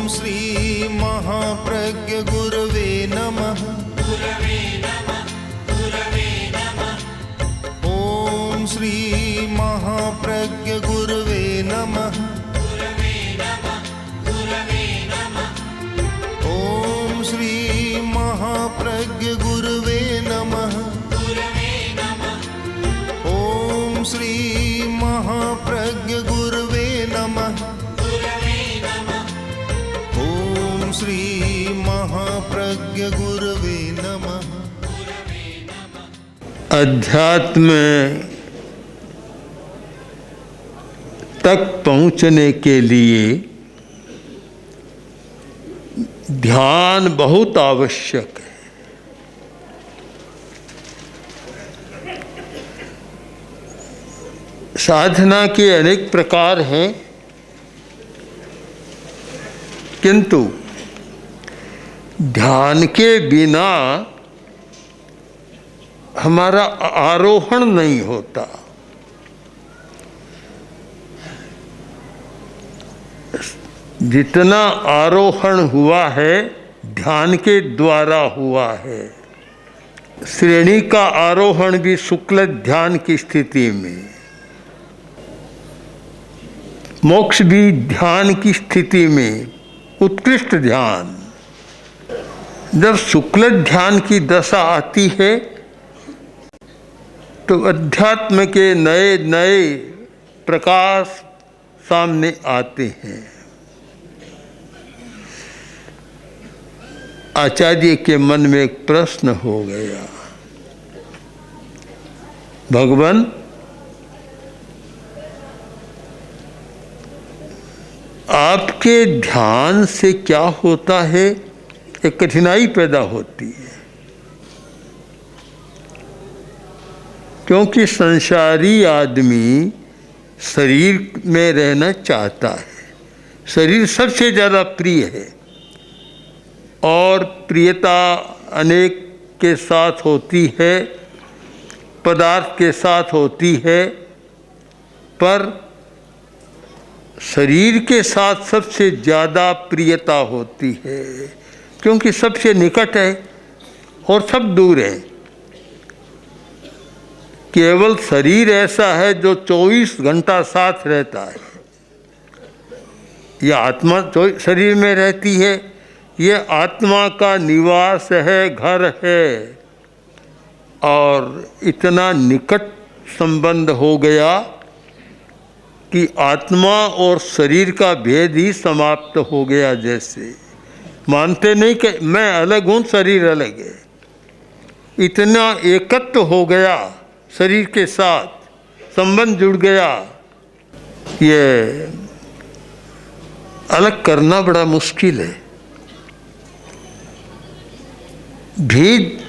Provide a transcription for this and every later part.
श्री महाप्रज्ञ गुरवे नमः। ओम श्री महाप्रज्ञ गुरवे नमः। ओम श्री महाप्रज्ञ गुरवे नमः। ओम श्री महाप्रज्ञ गुरवे नमः। ओम श्री महाप्रज्ञ गुरवे नमः। अध्यात्म तक पहुँचने के लिए ध्यान बहुत आवश्यक है। साधना के अनेक प्रकार हैं, किंतु ध्यान के बिना हमारा आरोहण नहीं होता। जितना आरोहण हुआ है ध्यान के द्वारा हुआ है। श्रेणी का आरोहण भी शुक्ल ध्यान की स्थिति में, मोक्ष भी ध्यान की स्थिति में, उत्कृष्ट ध्यान। जब शुक्ल ध्यान की दशा आती है तो अध्यात्म के नए नए प्रकाश सामने आते हैं। आचार्य के मन में एक प्रश्न हो गया, भगवान आपके ध्यान से क्या होता है? एक कठिनाई पैदा होती है, क्योंकि संसारी आदमी शरीर में रहना चाहता है। शरीर सबसे ज़्यादा प्रिय है और प्रियता अनेक के साथ होती है, पदार्थ के साथ होती है, पर शरीर के साथ सबसे ज़्यादा प्रियता होती है, क्योंकि सबसे निकट है और सब दूर है। केवल शरीर ऐसा है जो 24 घंटा साथ रहता है। यह आत्मा शरीर में रहती है, यह आत्मा का निवास है, घर है, और इतना निकट संबंध हो गया कि आत्मा और शरीर का भेद ही समाप्त हो गया। जैसे मानते नहीं कि मैं अलग हूँ, शरीर अलग है। इतना एकत्व हो गया, शरीर के साथ संबंध जुड़ गया, ये अलग करना बड़ा मुश्किल है। भेद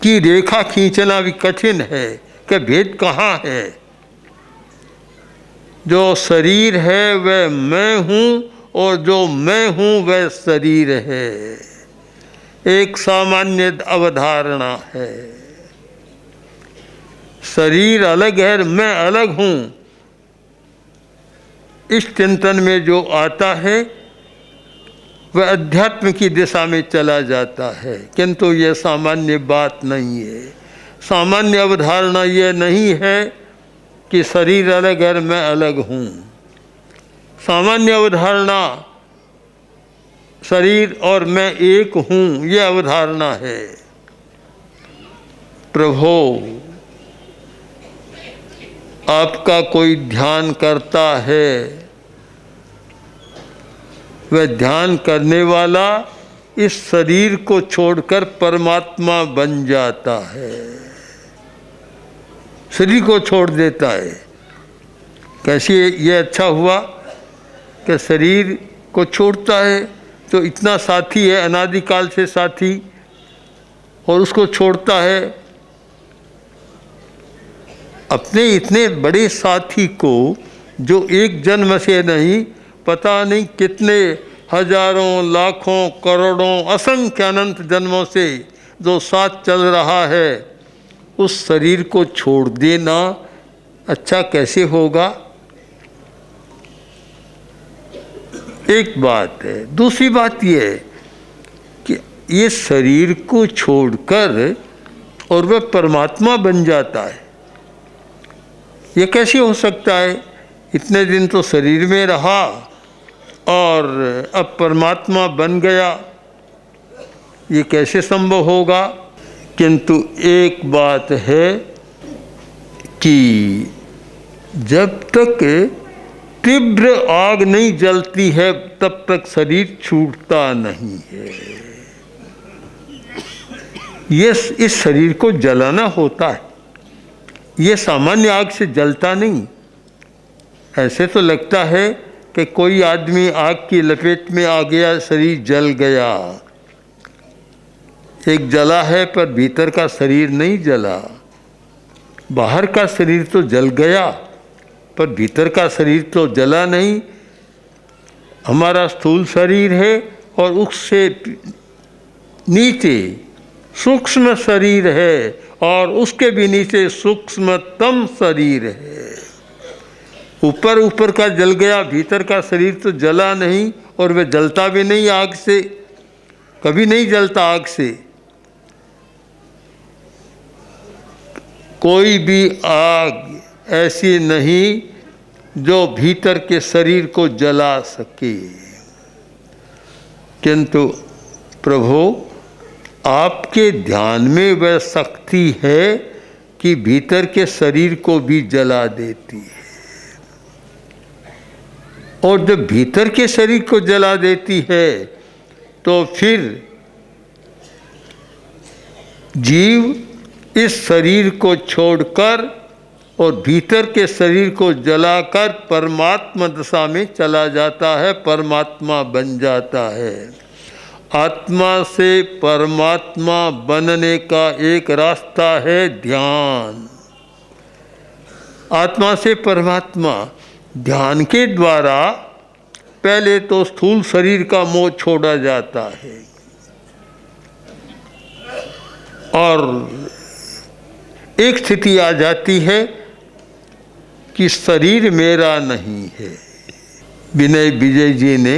की रेखा खींचना भी कठिन है कि भेद कहाँ है। जो शरीर है वह मैं हूँ और जो मैं हूँ वह शरीर है। एक सामान्य अवधारणा है। शरीर अलग है, मैं अलग हूँ। इस चिंतन में जो आता है वह अध्यात्म की दिशा में चला जाता है, किंतु यह सामान्य बात नहीं है। सामान्य अवधारणा यह नहीं है कि शरीर अलग है, मैं अलग हूँ। सामान्य अवधारणा शरीर और मैं एक हूँ, यह अवधारणा है। प्रभु आपका कोई ध्यान करता है, वह ध्यान करने वाला इस शरीर को छोड़कर परमात्मा बन जाता है, शरीर को छोड़ देता है। कैसे ये अच्छा हुआ कि शरीर को छोड़ता है, तो इतना साथी है, अनादिकाल से साथी, और उसको छोड़ता है। अपने इतने बड़े साथी को जो एक जन्म से नहीं, पता नहीं कितने हजारों लाखों करोड़ों असंख्य अनंत जन्मों से जो साथ चल रहा है, उस शरीर को छोड़ देना अच्छा कैसे होगा। एक बात है। दूसरी बात यह है कि ये शरीर को छोड़कर और वह परमात्मा बन जाता है, ये कैसे हो सकता है? इतने दिन तो शरीर में रहा और अब परमात्मा बन गया, ये कैसे संभव होगा? किंतु एक बात है कि जब तक तीव्र आग नहीं जलती है तब तक शरीर छूटता नहीं है। ये इस शरीर को जलाना होता है, ये सामान्य आग से जलता नहीं। ऐसे तो लगता है कि कोई आदमी आग की लपेट में आ गया, शरीर जल गया। एक जला है पर भीतर का शरीर नहीं जला। बाहर का शरीर तो जल गया पर भीतर का शरीर तो जला नहीं। हमारा स्थूल शरीर है और उससे नीचे सूक्ष्म शरीर है और उसके भी नीचे सूक्ष्मतम शरीर है। ऊपर ऊपर का जल गया, भीतर का शरीर तो जला नहीं और वह जलता भी नहीं आग से, कभी नहीं जलता आग से। कोई भी आग ऐसी नहीं जो भीतर के शरीर को जला सके। किंतु प्रभु आपके ध्यान में वह शक्ति है कि भीतर के शरीर को भी जला देती है। और जब भीतर के शरीर को जला देती है तो फिर जीव इस शरीर को छोड़कर और भीतर के शरीर को जलाकर परमात्मा दशा में चला जाता है, परमात्मा बन जाता है। आत्मा से परमात्मा बनने का एक रास्ता है ध्यान। आत्मा से परमात्मा ध्यान के द्वारा पहले तो स्थूल शरीर का मोह छोड़ा जाता है और एक स्थिति आ जाती है कि शरीर मेरा नहीं है। विनय विजय जी ने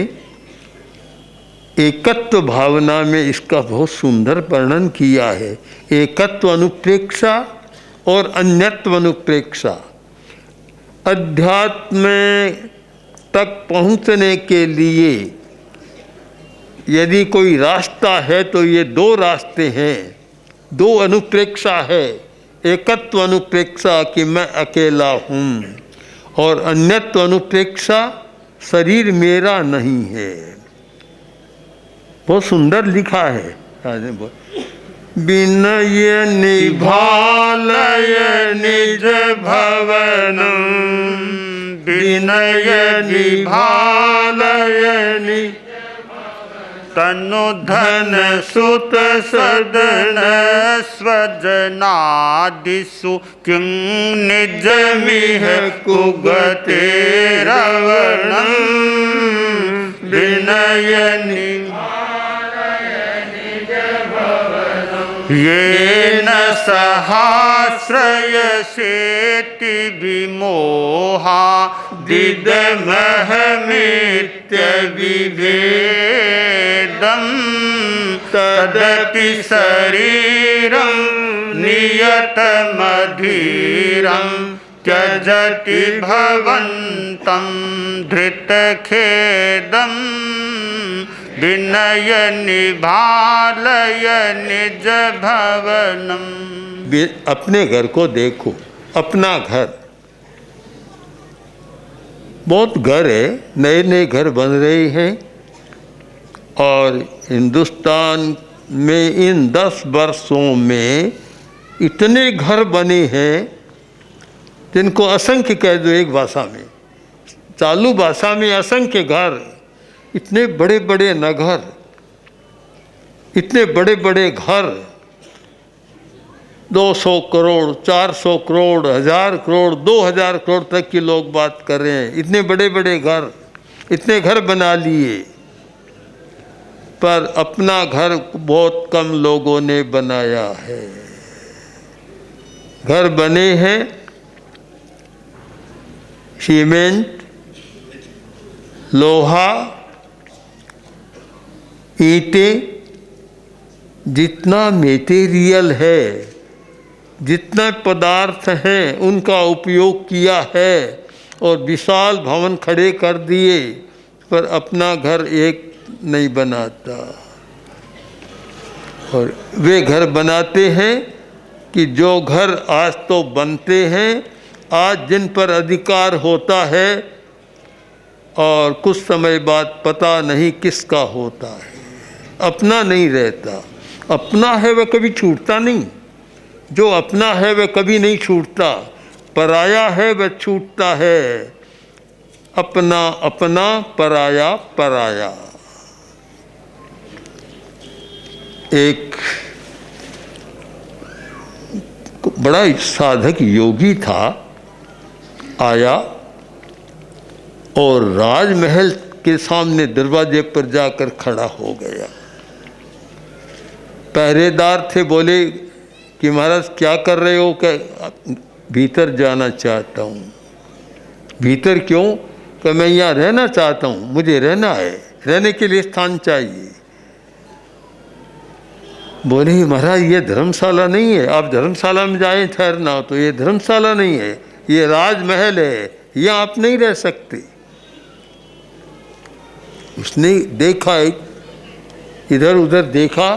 एकत्व भावना में इसका बहुत सुंदर वर्णन किया है। एकत्व अनुप्रेक्षा और अन्यत्व अनुप्रेक्षा। अध्यात्म तक पहुँचने के लिए यदि कोई रास्ता है तो ये दो रास्ते हैं, दो अनुप्रेक्षा है। एकत्व अनुप्रेक्षा कि मैं अकेला हूँ और अन्यत्व अनुप्रेक्षा शरीर मेरा नहीं है। बहुत सुंदर लिखा है। विनय निभालय निज भवनम, विनय निभालय निज तनु धन सुत सदन स्वजनादिषु किं निजमिह कुगते रवणं विनय येन सहाश्रयसेति विमोहा दिदमहमित्यविभेदं तदपि शरीरं नियतमधीरं त्यजति भवन्तं धृतखेदं विनय निभालय निज भवनम। अपने घर को देखो, अपना घर। बहुत घर है, नए नए घर बन रहे हैं और हिंदुस्तान में इन 10 वर्षों में इतने घर बने हैं जिनको असंख्य कह दो एक भाषा में। चालू भाषा में असंख्य घर, इतने बड़े बड़े नगर, इतने बड़े बड़े घर, 200 करोड़, 400 करोड़, 1000 करोड़, 2000 करोड़ तक की लोग बात कर रहे हैं। इतने बड़े बड़े घर, इतने घर बना लिए, पर अपना घर बहुत कम लोगों ने बनाया है। घर बने हैं सीमेंट, लोहा ईंटें जितना मेटेरियल है, जितना पदार्थ हैं उनका उपयोग किया है और विशाल भवन खड़े कर दिए, पर अपना घर एक नहीं बनाता। और वे घर बनाते हैं कि जो घर आज तो बनते हैं, आज जिन पर अधिकार होता है और कुछ समय बाद पता नहीं किसका होता है, अपना नहीं रहता। अपना है वह कभी छूटता नहीं, जो अपना है वह कभी नहीं छूटता, पराया है वह छूटता है। अपना अपना, पराया पराया। एक बड़ा साधक योगी था, आया और राजमहल के सामने दरवाजे पर जाकर खड़ा हो गया। पहरेदार थे, बोले कि महाराज क्या कर रहे हो? कि भीतर जाना चाहता हूँ। भीतर क्यों? कि मैं यहाँ रहना चाहता हूँ, मुझे रहना है, रहने के लिए स्थान चाहिए। बोले महाराज ये धर्मशाला नहीं है, आप धर्मशाला में जाएं ठहरना, तो ये धर्मशाला नहीं है, ये राजमहल है, यहाँ आप नहीं रह सकते। उसने देखा, इधर उधर देखा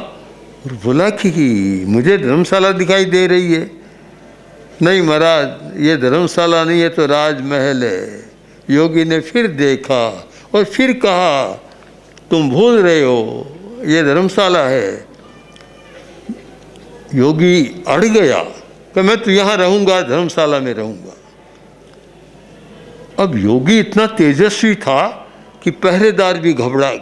और बोला कि मुझे धर्मशाला दिखाई दे रही है। नहीं महाराज ये धर्मशाला नहीं है, तो राजमहल है। योगी ने फिर देखा और फिर कहा तुम भूल रहे हो, ये धर्मशाला है। योगी अड़ गया कि मैं तो यहाँ रहूँगा, धर्मशाला में रहूँगा। अब योगी इतना तेजस्वी था कि पहरेदार भी घबरा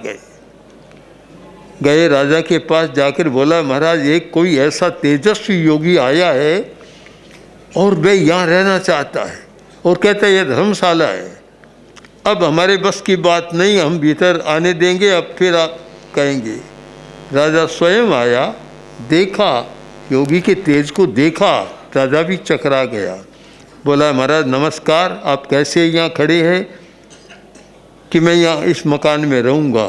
गए राजा के पास जाकर बोला महाराज एक कोई ऐसा तेजस्वी योगी आया है और वह यहाँ रहना चाहता है और कहता है यह धर्मशाला है। अब हमारे बस की बात नहीं, हम भीतर आने देंगे, अब फिर आप कहेंगे। राजा स्वयं आया, देखा, योगी के तेज को देखा, राजा भी चकरा गया। बोला महाराज नमस्कार, आप कैसे यहाँ खड़े हैं? कि मैं यहाँ इस मकान में रहूँगा।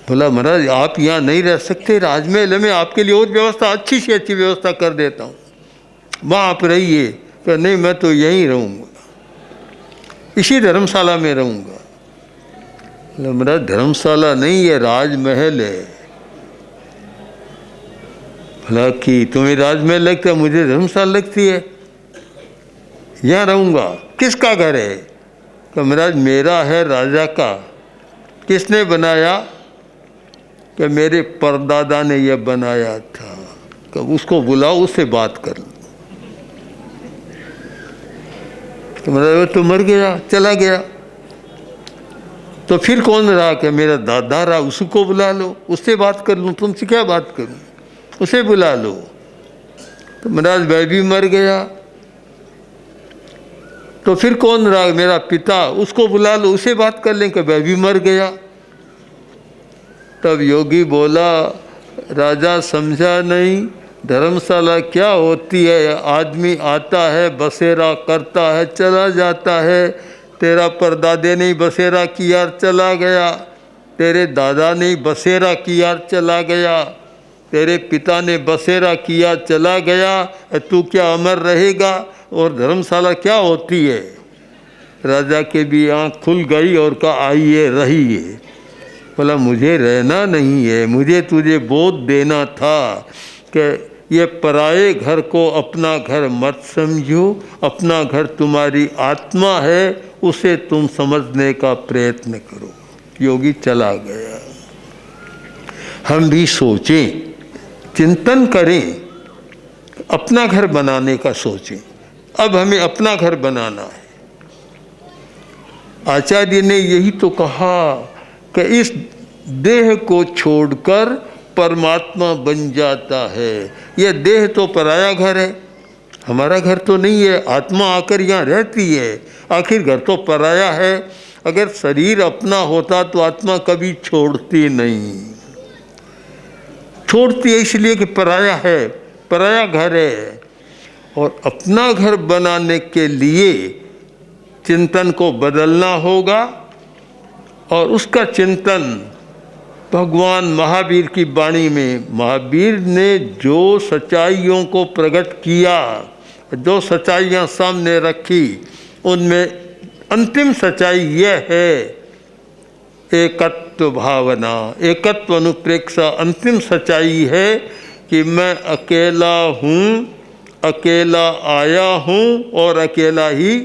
बोला महाराज आप यहाँ नहीं रह सकते, राजमहल में आपके लिए और व्यवस्था, अच्छी से अच्छी व्यवस्था कर देता हूँ, वहाँ आप रहिए। तो नहीं मैं तो यहीं रहूँगा, इसी धर्मशाला में रहूँगा। बोला महाराज धर्मशाला नहीं है, राजमहल है। बोला कि तुम्हें राजमहल लगता है, मुझे धर्मशाला लगती है, यहाँ रहूँगा। किसका घर है? कि महाराज मेरा है, राजा का। किसने बनाया? कि मेरे परदादा ने यह बनाया था। कि उसको बुलाओ, उससे बात कर लो। तो महाराज वो तो मर गया, चला गया। तो फिर कौन रहा? कि मेरा दादा रहा, उसको बुला लो, उससे बात कर लूँ, तुमसे क्या बात करूँ, उसे बुला लो। तो महाराज वह भी मर गया। तो फिर कौन रहा? मेरा पिता, उसको बुला लो, उसे बात कर लें। कि वह भी मर गया। तब योगी बोला राजा समझा नहीं, धर्मशाला क्या होती है? आदमी आता है, बसेरा करता है, चला जाता है। तेरा परदादे ने बसेरा किया, चला गया। तेरे दादा ने बसेरा किया, चला गया। तेरे पिता ने बसेरा किया, चला गया। तू क्या अमर रहेगा? और धर्मशाला क्या होती है? राजा के भी आँख खुल गई और कहा आइए रहिए। बोला मुझे रहना नहीं है, मुझे तुझे बोध देना था कि ये पराये घर को अपना घर मत समझो, अपना घर तुम्हारी आत्मा है, उसे तुम समझने का प्रयत्न करो। योगी चला गया। हम भी सोचें, चिंतन करें, अपना घर बनाने का सोचें। अब हमें अपना घर बनाना है। आचार्य ने यही तो कहा कि इस देह को छोड़कर परमात्मा बन जाता है। यह देह तो पराया घर है, हमारा घर तो नहीं है। आत्मा आकर यहाँ रहती है, आखिर घर तो पराया है। अगर शरीर अपना होता तो आत्मा कभी छोड़ती नहीं। छोड़ती है इसलिए कि पराया है, पराया घर है। और अपना घर बनाने के लिए चिंतन को बदलना होगा और उसका चिंतन भगवान महावीर की वाणी में महावीर ने जो सच्चाइयों को प्रकट किया, जो सच्चाइयाँ सामने रखी, उनमें अंतिम सच्चाई यह है एकत्व भावना, एकत्व अनुप्रेक्षा। अंतिम सच्चाई है कि मैं अकेला हूँ, अकेला आया हूँ और अकेला ही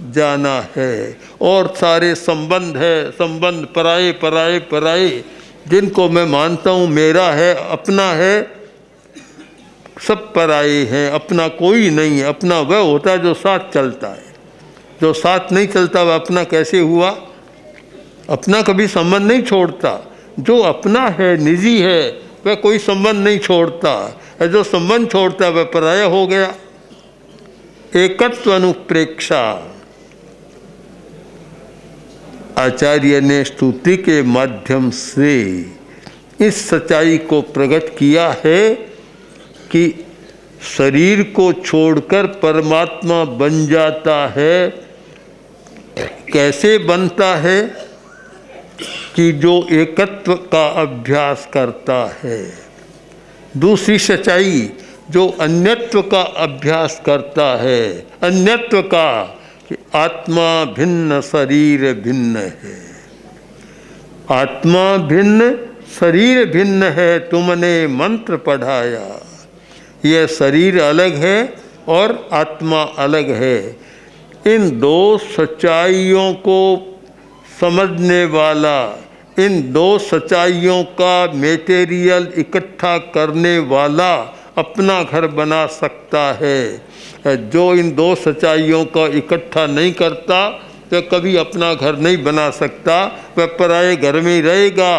जाना है। और सारे संबंध है, संबंध पराये पराये पराये, जिनको मैं मानता हूँ मेरा है, अपना है, सब पराये हैं। अपना कोई नहीं है। अपना वह होता है जो साथ चलता है, जो साथ नहीं चलता वह अपना कैसे हुआ? अपना कभी संबंध नहीं छोड़ता। जो अपना है, निजी है, वह कोई संबंध नहीं छोड़ता, और जो संबंध छोड़ता है वह पराया हो गया। एकत्व अनुप्रेक्षा आचार्य ने स्तुति के माध्यम से इस सच्चाई को प्रकट किया है कि शरीर को छोड़कर परमात्मा बन जाता है। कैसे बनता है? कि जो एकत्व का अभ्यास करता है। दूसरी सच्चाई, जो अन्यत्व का अभ्यास करता है। अन्यत्व का कि आत्मा भिन्न शरीर भिन्न है। आत्मा भिन्न शरीर भिन्न है, तुमने मंत्र पढ़ाया। यह शरीर अलग है और आत्मा अलग है। इन दो सच्चाइयों को समझने वाला, इन दो सच्चाइयों का मेटेरियल इकट्ठा करने वाला अपना घर बना सकता है। जो इन दो सच्चाइयों का इकट्ठा नहीं करता तो कभी अपना घर नहीं बना सकता। वह पराये घर में ही रहेगा,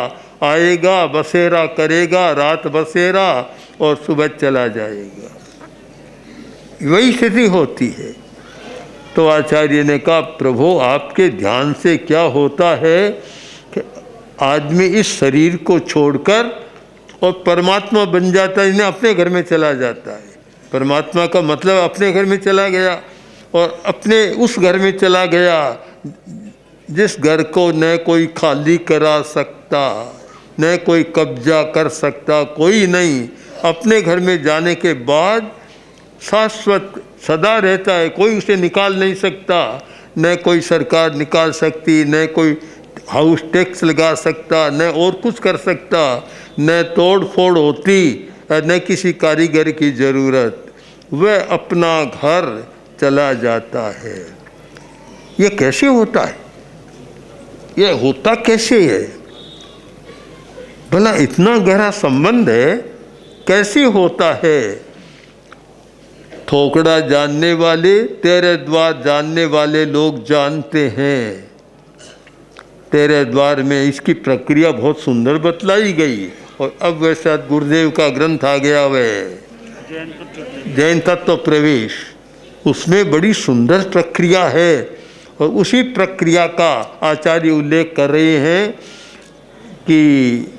आएगा, बसेरा करेगा, रात बसेरा और सुबह चला जाएगा। वही स्थिति होती है। तो आचार्य ने कहा, प्रभु आपके ध्यान से क्या होता है कि आदमी इस शरीर को छोड़कर और परमात्मा बन जाता है, इन्हें अपने घर में चला जाता है। परमात्मा का मतलब अपने घर में चला गया, और अपने उस घर में चला गया जिस घर को न कोई खाली करा सकता, न कोई कब्जा कर सकता, कोई नहीं। अपने घर में जाने के बाद शाश्वत सदा रहता है, कोई उसे निकाल नहीं सकता। न कोई सरकार निकाल सकती, न कोई हाउस टैक्स लगा सकता, न और कुछ कर सकता, न तोड़ फोड़ होती, न किसी कारीगर की ज़रूरत। वह अपना घर चला जाता है। ये कैसे होता है? ये होता कैसे है? भला इतना गहरा संबंध है, कैसे होता है? ठोकड़ा जानने वाले, तेरे द्वार जानने वाले लोग जानते हैं। तेरे द्वार में इसकी प्रक्रिया बहुत सुंदर बतलाई गई, और अब वैसा गुरुदेव का ग्रंथ आ गया, वह जैन तत्व प्रवेश, उसमें बड़ी सुंदर प्रक्रिया है। और उसी प्रक्रिया का आचार्य उल्लेख कर रहे हैं कि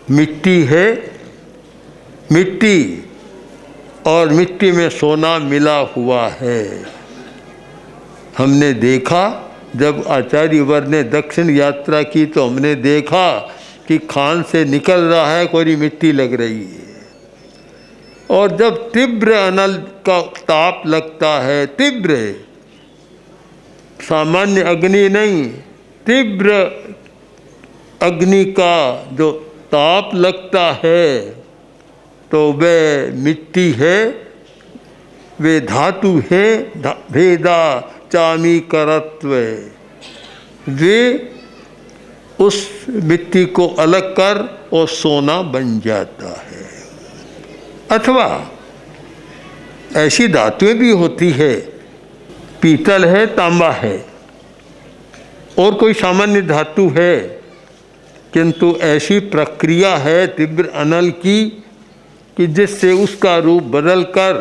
मिट्टी है, मिट्टी और मिट्टी में सोना मिला हुआ है। हमने देखा, जब आचार्य वर ने दक्षिण यात्रा की तो हमने देखा कि खान से निकल रहा है, कोई मिट्टी लग रही है। और जब तीव्र अनल का ताप लगता है, तीव्र, सामान्य अग्नि नहीं, तीव्र अग्नि का जो ताप लगता है, तो वे मिट्टी है, वे धातु है, भेदा चामी करत्व। वे उस मिट्टी को अलग कर और सोना बन जाता है। अथवा ऐसी धातुएं भी होती है, पीतल है, तांबा है, और कोई सामान्य धातु है, किंतु ऐसी प्रक्रिया है तीव्र अनल की कि जिससे उसका रूप बदलकर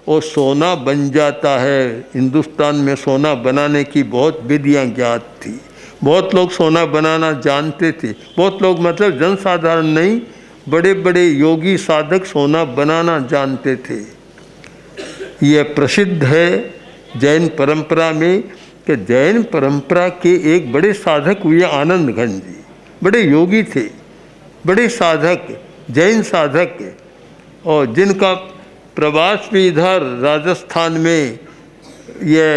और सोना बन जाता है। हिंदुस्तान में सोना बनाने की बहुत विधियाँ ज्ञात थी, बहुत लोग सोना बनाना जानते थे। बहुत लोग मतलब जनसाधारण नहीं, बड़े बड़े योगी साधक सोना बनाना जानते थे। यह प्रसिद्ध है जैन परंपरा में कि जैन परंपरा के एक बड़े साधक हुए आनंद घन जी, बड़े योगी थे। बड़े साधक, जैन साधक, और जिनका प्रवास भी इधर राजस्थान में, ये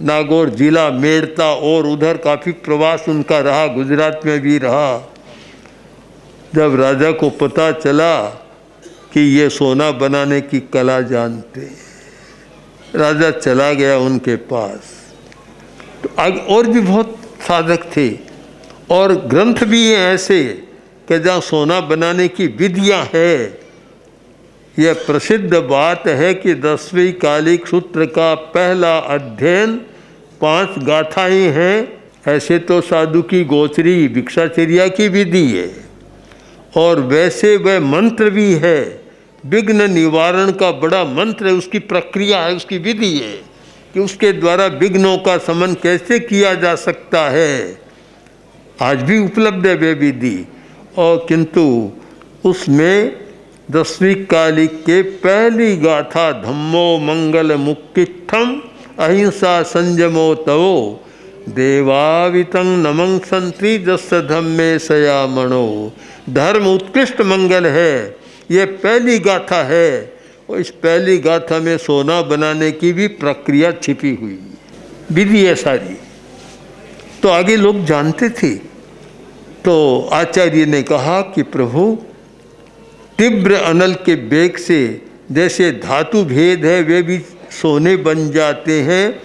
नागौर जिला मेड़ता, और उधर काफ़ी प्रवास उनका रहा, गुजरात में भी रहा। जब राजा को पता चला कि ये सोना बनाने की कला जानते, राजा चला गया उनके पास। तो आगे और भी बहुत साधक थे, और ग्रंथ भी हैं ऐसे कि जहाँ सोना बनाने की विधियाँ है। यह प्रसिद्ध बात है कि 10वीं कालिक सूत्र का पहला अध्ययन 5 गाथाएं हैं। ऐसे तो साधु की गोचरी भिक्षाचर्या की विधि है, और वैसे वह मंत्र भी है, विघ्न निवारण का बड़ा मंत्र है, उसकी प्रक्रिया है, उसकी विधि है कि उसके द्वारा विघ्नों का शमन कैसे किया जा सकता है। आज भी उपलब्ध है वे विधि, और किंतु उसमें 10वीं कालिक के पहली गाथा धम्मो मंगल मुक्तिष्ठम अहिंसा संयमो तवो देवावितं नमं संति जस्य धम्मे सयामणो। धर्म उत्कृष्ट मंगल है, ये पहली गाथा है, और इस पहली गाथा में सोना बनाने की भी प्रक्रिया छिपी हुई विधि है सारी। तो आगे लोग जानते थे। तो आचार्य ने कहा कि प्रभु, तीव्र अनल के बेग से जैसे धातु भेद है वे भी सोने बन जाते हैं,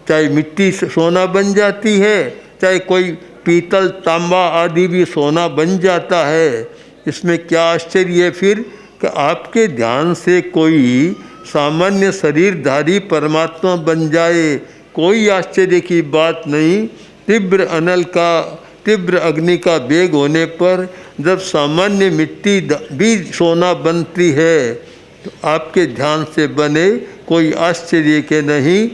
चाहे मिट्टी से सोना बन जाती है, चाहे कोई पीतल तांबा आदि भी सोना बन जाता है। इसमें क्या आश्चर्य है फिर कि आपके ध्यान से कोई सामान्य शरीरधारी परमात्मा बन जाए, कोई आश्चर्य की बात नहीं। तीव्र अग्नि का वेग होने पर जब सामान्य मिट्टी भी सोना बनती है, तो आपके ध्यान से बने, कोई आश्चर्य के नहीं।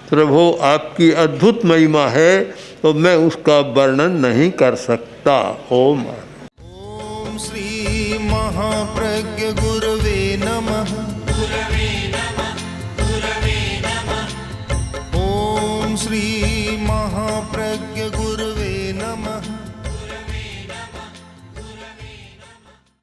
प्रभु आपकी अद्भुत महिमा है, तो मैं उसका वर्णन नहीं कर सकता। ओम ॐ श्री महाप्रज्ञ गुरवे नमः। ॐ श्री महाप्रज्ञ